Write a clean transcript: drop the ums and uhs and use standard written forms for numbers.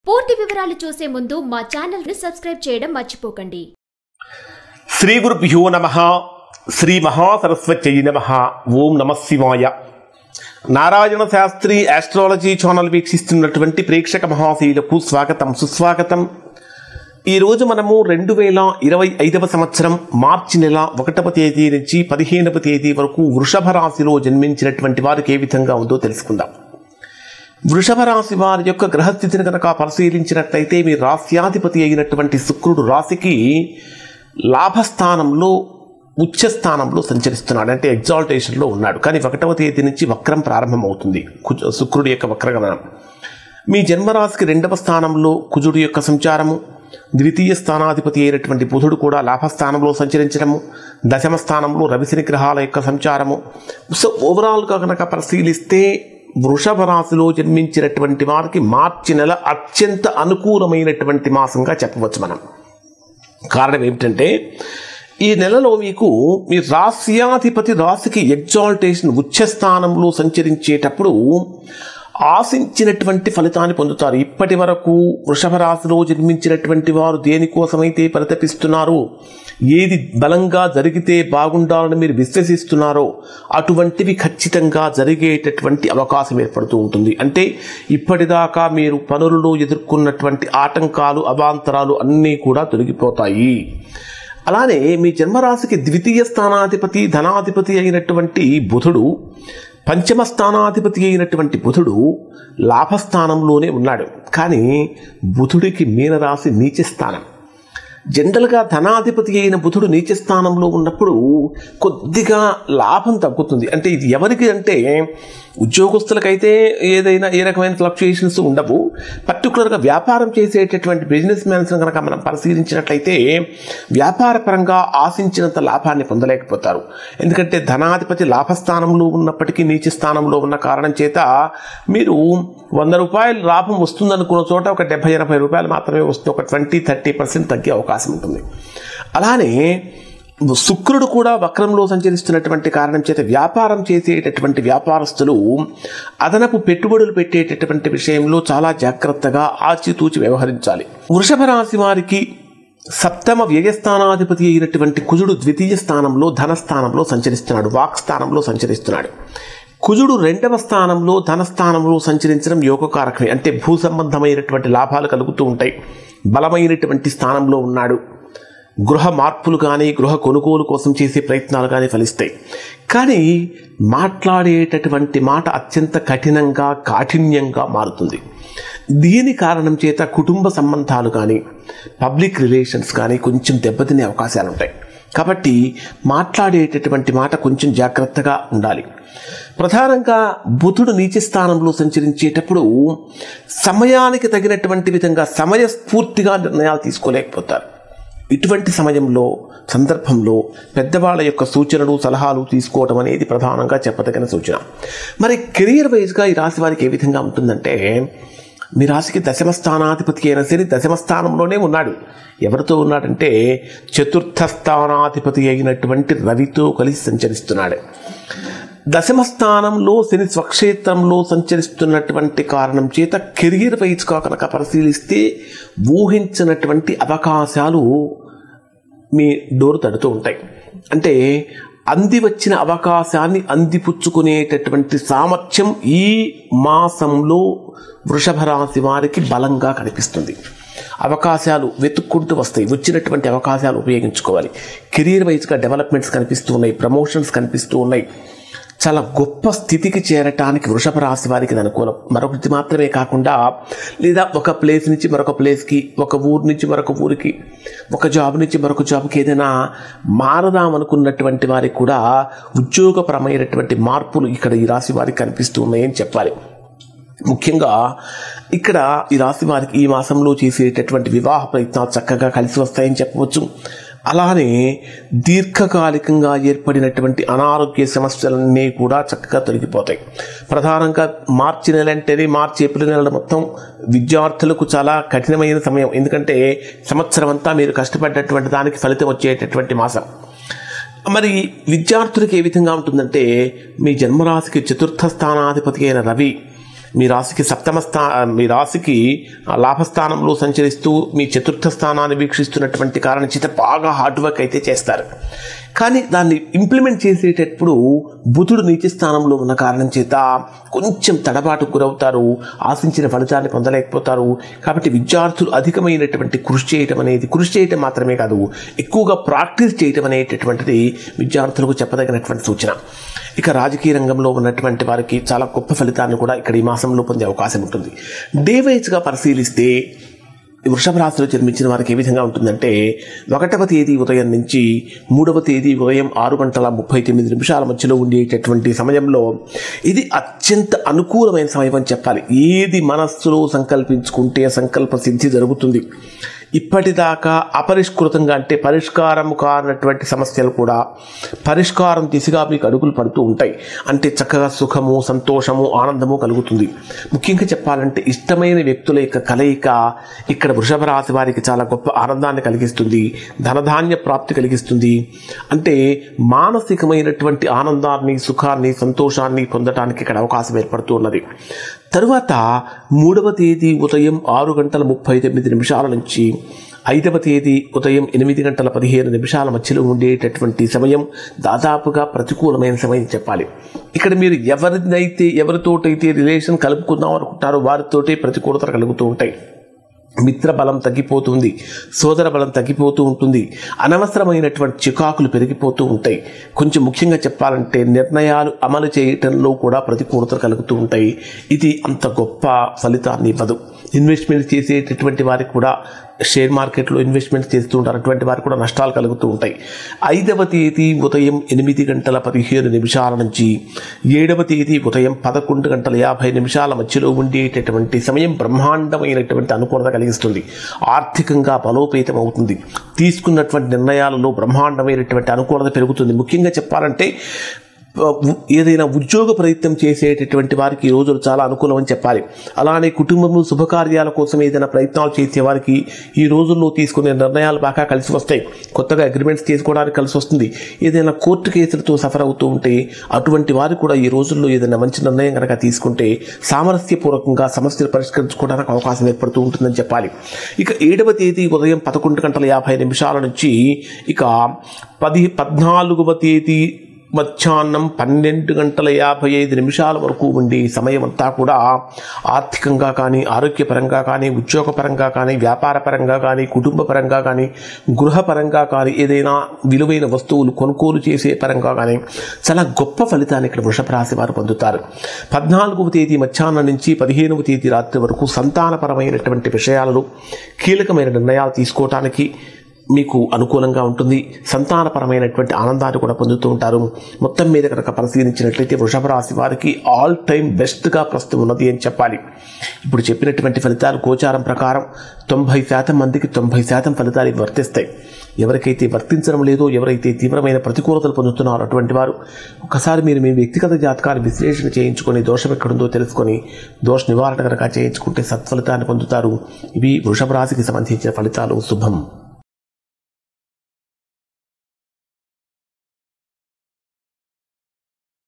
పూర్తి వివరాలు చూసే ముందు మా ఛానల్ ని సబ్స్క్రైబ్ చేయడం మర్చిపోకండి. శ్రీ గురుభ్యో నమః. శ్రీ మహాసరస్వత్యై నమః. ఓం నమః శివాయ. నారాయణ శాస్త్రి ఆస్ట్రాలజీ ఛానల్ వీక్షిస్తున్నటువంటి ప్రేక్షక మహాశీలకు స్వాగతం, సుస్వాగతం. ఈరోజు మనము 2025వ సంవత్సరం మార్చి నెల 1వ తేదీ నుంచి 15వ తేదీ వరకు వృషభ రాశిలో జన్మించినటువంటి వారికి ఏ విధంగా ఉందో తెలుసుకుందాం. వృషభ రాశి వారి యొక్క గ్రహస్థితిని కనుక పరిశీలించినట్లయితే మీ రాశ్యాధిపతి అయినటువంటి శుక్రుడు రాశికి లాభస్థానంలో ఉచ్చస్థానంలో సంచరిస్తున్నాడు, అంటే ఎగ్జాల్టేషన్లో ఉన్నాడు. కానీ 1వ తేదీ నుంచి వక్రం ప్రారంభమవుతుంది, శుక్రుడి యొక్క వక్రగమనం. మీ జన్మరాశికి 2వ స్థానంలో కుజుడి యొక్క సంచారము, ద్వితీయ స్థానాధిపతి అయినటువంటి బుధుడు కూడా లాభస్థానంలో సంచరించడము, దశమ స్థానంలో రవిశని గ్రహాల యొక్క సంచారము. సో ఓవరాల్గా కనుక పరిశీలిస్తే వృషభ రాశిలో జన్మించినటువంటి వారికి మార్చి నెల అత్యంత అనుకూలమైనటువంటి మాసంగా చెప్పవచ్చు మనం. కారణం ఏమిటంటే ఈ నెలలో మీకు మీ రాశ్యాధిపతి రాశికి ఎగ్జాల్టేషన్ ఉచ్చస్థానంలో సంచరించేటప్పుడు ఆశించినటువంటి ఫలితాన్ని పొందుతారు. ఇప్పటి వరకు వృషభ రాశిలో జన్మించినటువంటి వారు దేనికోసమైతే పరితపిస్తున్నారో, ఏది బలంగా జరిగితే బాగుండాలని మీరు విశ్వసిస్తున్నారో అటువంటివి ఖచ్చితంగా జరిగేటటువంటి అవకాశం ఏర్పడుతూ ఉంటుంది. అంటే ఇప్పటిదాకా మీరు పనులలో ఎదుర్కొన్నటువంటి ఆటంకాలు, అవాంతరాలు అన్నీ కూడా తొలగిపోతాయి. అలానే మీ జన్మరాశికి ద్వితీయ స్థానాధిపతి ధనాధిపతి అయినటువంటి బుధుడు, పంచమ స్థానాధిపతి అయినటువంటి బుధుడు లాభస్థానంలోనే ఉన్నాడు. కానీ బుధుడికి మీనరాశి నీచ స్థానం. జనరల్గా ధనాధిపతి అయిన బుధుడు నీచ స్థానంలో ఉన్నప్పుడు కొద్దిగా లాభం తగ్గుతుంది. అంటే ఇది ఎవరికి అంటే ఉద్యోగస్తులకైతే ఏదైనా ఏ రకమైన ఫ్లక్చుయేషన్స్ ఉండవు. పర్టికులర్గా వ్యాపారం చేసేటటువంటి బిజినెస్ మ్యాన్స్ కనుక మనం పరిశీలించినట్లయితే వ్యాపారపరంగా ఆశించినంత లాభాన్ని పొందలేకపోతారు. ఎందుకంటే ధనాధిపతి లాభస్థానంలో ఉన్నప్పటికీ నీచ స్థానంలో ఉన్న కారణం చేత మీరు 100 రూపాయలు లాభం వస్తుందనుకున్న చోట ఒక 70-80 రూపాయలు మాత్రమే వస్తుంది, ఒక 20-30% తగ్గే అవకాశం ఉంటుంది. అలానే శుక్రుడు కూడా వక్రంలో సంచరిస్తున్నటువంటి కారణం చేత వ్యాపారం చేసేటటువంటి వ్యాపారస్తులు అదనపు పెట్టుబడులు పెట్టేటటువంటి విషయంలో చాలా జాగ్రత్తగా ఆచితూచి వ్యవహరించాలి. వృషభ రాశి వారికి సప్తమ వ్యయస్థానాధిపతి అయినటువంటి కుజుడు ద్వితీయ స్థానంలో ధనస్థానంలో సంచరిస్తున్నాడు, వాక్స్థానంలో సంచరిస్తున్నాడు. కుజుడు 2వ స్థానంలో ధనస్థానంలో సంచరించడం యోగకారకమే, అంటే భూ సంబంధమైనటువంటి లాభాలు కలుగుతూ ఉంటాయి. బలమైనటువంటి స్థానంలో ఉన్నాడు. గృహ మార్పులు కానీ గృహ కొనుగోలు కోసం చేసే ప్రయత్నాలు కానీ ఫలిస్తాయి. కానీ మాట్లాడేటటువంటి మాట అత్యంత కఠినంగా కాఠిన్యంగా మారుతుంది. దీని కారణం చేత కుటుంబ సంబంధాలు కానీ పబ్లిక్ రిలేషన్స్ కానీ కొంచెం దెబ్బతినే అవకాశాలు ఉంటాయి. కాబట్టి మాట్లాడేటటువంటి మాట కొంచెం జాగ్రత్తగా ఉండాలి. ప్రధానంగా బుధుడు నీచ స్థానంలో సంచరించేటప్పుడు సమయానికి తగినటువంటి విధంగా సమయస్ఫూర్తిగా నిర్ణయాలు తీసుకోలేకపోతారు. ఇటువంటి సమయంలో సందర్భంలో పెద్దవాళ్ళ యొక్క సూచనలు సలహాలు తీసుకోవడం అనేది ప్రధానంగా చెప్పదగిన సూచన. మరి కెరీర్ వైజ్గా ఈ రాశి వారికి ఏ విధంగా ఉంటుందంటే, మీ రాశికి దశమ స్థానాధిపతి అయిన శని దశమ స్థానంలోనే ఉన్నాడు. ఎవరితో ఉన్నాడంటే చతుర్థ స్థానాధిపతి అయినటువంటి రవితో కలిసి సంచరిస్తున్నాడు. దశమ స్థానంలో శని స్వక్షేత్రంలో సంచరిస్తున్నటువంటి కారణం చేత కెరీర్ వైజ్గా కనుక పరిశీలిస్తే ఊహించినటువంటి అవకాశాలు మీ డోరు తడుతూ ఉంటాయి. అంటే అంది వచ్చిన అవకాశాన్ని అందిపుచ్చుకునేటటువంటి సామర్థ్యం ఈ మాసంలో వృషభ రాశి వారికి బలంగా కనిపిస్తుంది. అవకాశాలు వెతుక్కుంటూ వస్తాయి. వచ్చినటువంటి అవకాశాలు ఉపయోగించుకోవాలి. కెరీర్ వైజ్గా డెవలప్మెంట్స్ కనిపిస్తూ ఉన్నాయి, ప్రమోషన్స్ కనిపిస్తూ ఉన్నాయి. చాలా గొప్ప స్థితికి చేరటానికి వృషభ రాశి వారికి అనుకూలం. మరొకటి మాత్రమే కాకుండా, లేదా ఒక ప్లేస్ నుంచి మరొక ప్లేస్కి, ఒక ఊరు నుంచి మరొక ఊరికి, ఒక జాబ్ నుంచి మరొక జాబ్కి ఏదైనా మారదామనుకున్నటువంటి వారికి కూడా ఉద్యోగపరమైనటువంటి మార్పులు ఇక్కడ ఈ రాశి వారికి కనిపిస్తూ ఉన్నాయని చెప్పాలి. ముఖ్యంగా ఇక్కడ ఈ రాశి వారికి ఈ మాసంలో చేసేటటువంటి వివాహ ప్రయత్నాలు చక్కగా కలిసి వస్తాయని చెప్పవచ్చు. అలానే దీర్ఘకాలికంగా ఏర్పడినటువంటి అనారోగ్య సమస్యలన్నీ కూడా చక్కగా తొలగిపోతాయి. ప్రధానంగా మార్చి నెల అంటేనే ఏప్రిల్ నెల మొత్తం విద్యార్థులకు చాలా కఠినమైన సమయం. ఎందుకంటే సంవత్సరం అంతా మీరు కష్టపడ్డటువంటి దానికి ఫలితం వచ్చేటటువంటి మాసం. మరి విద్యార్థులకు ఏ విధంగా ఉంటుందంటే, మీ జన్మరాశికి చతుర్థ స్థానాధిపతి అయిన రవి మీ రాశికి లాభస్థానంలో సంచరిస్తూ మీ చతుర్థ స్థానాన్ని వీక్షిస్తున్నటువంటి కారణం చేత బాగా హార్డ్ వర్క్ అయితే చేస్తారు. కానీ దాన్ని ఇంప్లిమెంట్ చేసేటప్పుడు బుధుడు నీచ స్థానంలో ఉన్న కారణం చేత కొంచెం తడబాటుకు గురవుతారు, ఆశించిన ఫలితాన్ని పొందలేకపోతారు. కాబట్టి విద్యార్థులు అధికమైనటువంటి కృషి చేయటం మాత్రమే కాదు, ఎక్కువగా ప్రాక్టీస్ చేయటం అనేటటువంటిది విద్యార్థులకు చెప్పదగినటువంటి సూచన. ఇక రాజకీయ రంగంలో ఉన్నటువంటి వారికి చాలా గొప్ప ఫలితాన్ని కూడా ఇక్కడ ఈ మాసంలో పొందే అవకాశం ఉంటుంది. డే వైజ్గా పరిశీలిస్తే వృషభ రాశిలో జన్మించిన వారికి ఏ విధంగా ఉంటుందంటే 1వ తేదీ ఉదయం నుంచి 3వ తేదీ ఉదయం 6:39 మధ్యలో ఉండేటటువంటి సమయంలో ఇది అత్యంత అనుకూలమైన సమయం అని చెప్పాలి. ఏది మనస్సులో సంకల్పించుకుంటే సంకల్ప సిద్ధి జరుగుతుంది. ఇప్పటిదాకా అపరిష్కృతంగా అంటే పరిష్కారం కానటువంటి సమస్యలు కూడా పరిష్కారం దిశగా మీకు అడుగులు పడుతూ ఉంటాయి. అంటే చక్కగా సుఖము, సంతోషము, ఆనందము కలుగుతుంది. ముఖ్యంగా చెప్పాలంటే ఇష్టమైన వ్యక్తుల యొక్క కలయిక ఇక్కడ వృషభ రాశి వారికి చాలా గొప్ప ఆనందాన్ని కలిగిస్తుంది, ధనధాన్య ప్రాప్తి కలిగిస్తుంది. అంటే మానసికమైనటువంటి ఆనందాన్ని, సుఖాన్ని, సంతోషాన్ని పొందడానికి ఇక్కడ అవకాశం ఏర్పడుతూ ఉన్నది. తరువాత 3వ తేదీ ఉదయం 6:39 నుంచి 5వ తేదీ ఉదయం 8:15 మధ్యలో ఉండేటటువంటి సమయం దాదాపుగా ప్రతికూలమైన సమయం చెప్పాలి. ఇక్కడ మీరు ఎవరితోటైతే రిలేషన్ కలుపుకుందాం అనుకుంటారో వారితోటే ప్రతికూలతలు కలుగుతూ ఉంటాయి. మిత్ర బలం తగ్గిపోతుంది, సోదర బలం తగ్గిపోతూ ఉంటుంది, అనవసరమైనటువంటి చికాకులు పెరిగిపోతూ ఉంటాయి. కొంచెం ముఖ్యంగా చెప్పాలంటే నిర్ణయాలు అమలు చేయటంలో కూడా ప్రతికూలతలు కలుగుతూ ఉంటాయి. ఇది అంత గొప్ప ఫలితాన్ని ఇవ్వదు. ఇన్వెస్ట్మెంట్ చేసేటటువంటి వారికి కూడా షేర్ మార్కెట్లో ఇన్వెస్ట్మెంట్ చేస్తూ ఉంటారు, అటువంటి వారికి కూడా నష్టాలు కలుగుతూ ఉంటాయి. 5వ తేదీ ఉదయం 8:15 నుంచి 7వ తేదీ ఉదయం 11:50 మధ్యలో ఉండేటటువంటి సమయం బ్రహ్మాండమైనటువంటి అనుకూలత కలిగిస్తుంది. ఆర్థికంగా బలోపేతం అవుతుంది. తీసుకున్నటువంటి నిర్ణయాలలో బ్రహ్మాండమైనటువంటి అనుకూలత పెరుగుతుంది. ముఖ్యంగా చెప్పాలంటే ఏదైనా ఉద్యోగ ప్రయత్నం చేసేటటువంటి వారికి ఈ రోజులు చాలా అనుకూలం అని చెప్పాలి. అలానే కుటుంబంలో శుభకార్యాల కోసం ఏదైనా ప్రయత్నాలు చేసే వారికి ఈ రోజుల్లో తీసుకునే నిర్ణయాలు బాగా కలిసి వస్తాయి. కొత్తగా అగ్రిమెంట్స్ చేసుకోవడానికి కలిసి వస్తుంది. ఏదైనా కోర్టు కేసులతో సఫర్ అవుతూ ఉంటే అటువంటి వారు కూడా ఈ రోజుల్లో ఏదైనా మంచి నిర్ణయం కనుక తీసుకుంటే సామరస్యపూర్వకంగా సమస్యలు పరిష్కరించుకోవడానికి అవకాశం ఏర్పడుతూ ఉంటుందని చెప్పాలి. ఇక 7వ తేదీ ఉదయం 11:50 నుంచి ఇక 14వ తేదీ మధ్యాహ్నం 12:55 వరకు ఉండే సమయం అంతా కూడా ఆర్థికంగా కానీ, ఆరోగ్యపరంగా కానీ, ఉద్యోగపరంగా కానీ, వ్యాపారపరంగా కానీ, కుటుంబపరంగా కానీ, గృహపరంగా కానీ, ఏదైనా విలువైన వస్తువులు కొనుగోలు చేసే పరంగా కానీ చాలా గొప్ప ఫలితాన్ని ఇక్కడ వృషభ రాశి వారు పొందుతారు. 14వ తేదీ మధ్యాహ్నం నుంచి 15వ తేదీ రాత్రి వరకు సంతానపరమైనటువంటి విషయాలలో కీలకమైన నిర్ణయాలు తీసుకోవటానికి మీకు అనుకూలంగా ఉంటుంది. సంతానపరమైనటువంటి ఆనందాన్ని కూడా పొందుతూ ఉంటారు. మొత్తం మీద కనుక పరిశీలించినట్లయితే వృషభ రాశి వారికి ఆల్ టైమ్ బెస్ట్గా ప్రస్తుతం ఉన్నది అని చెప్పాలి. ఇప్పుడు చెప్పినటువంటి ఫలితాలు గోచారం ప్రకారం 90% మందికి 90% ఫలితాలు వర్తిస్తాయి. ఎవరికైతే వర్తించడం లేదో, ఎవరైతే తీవ్రమైన ప్రతికూలతలు పొందుతున్నారో అటువంటి వారు ఒకసారి మీరు మీ వ్యక్తిగత జాతకాన్ని విశ్లేషణ చేయించుకొని దోషం ఎక్కడుందో తెలుసుకొని దోష నివారణ కనుక చేయించుకుంటే సత్ఫలితాన్ని పొందుతారు. ఇవి వృషభ రాశికి సంబంధించిన ఫలితాలు. శుభం.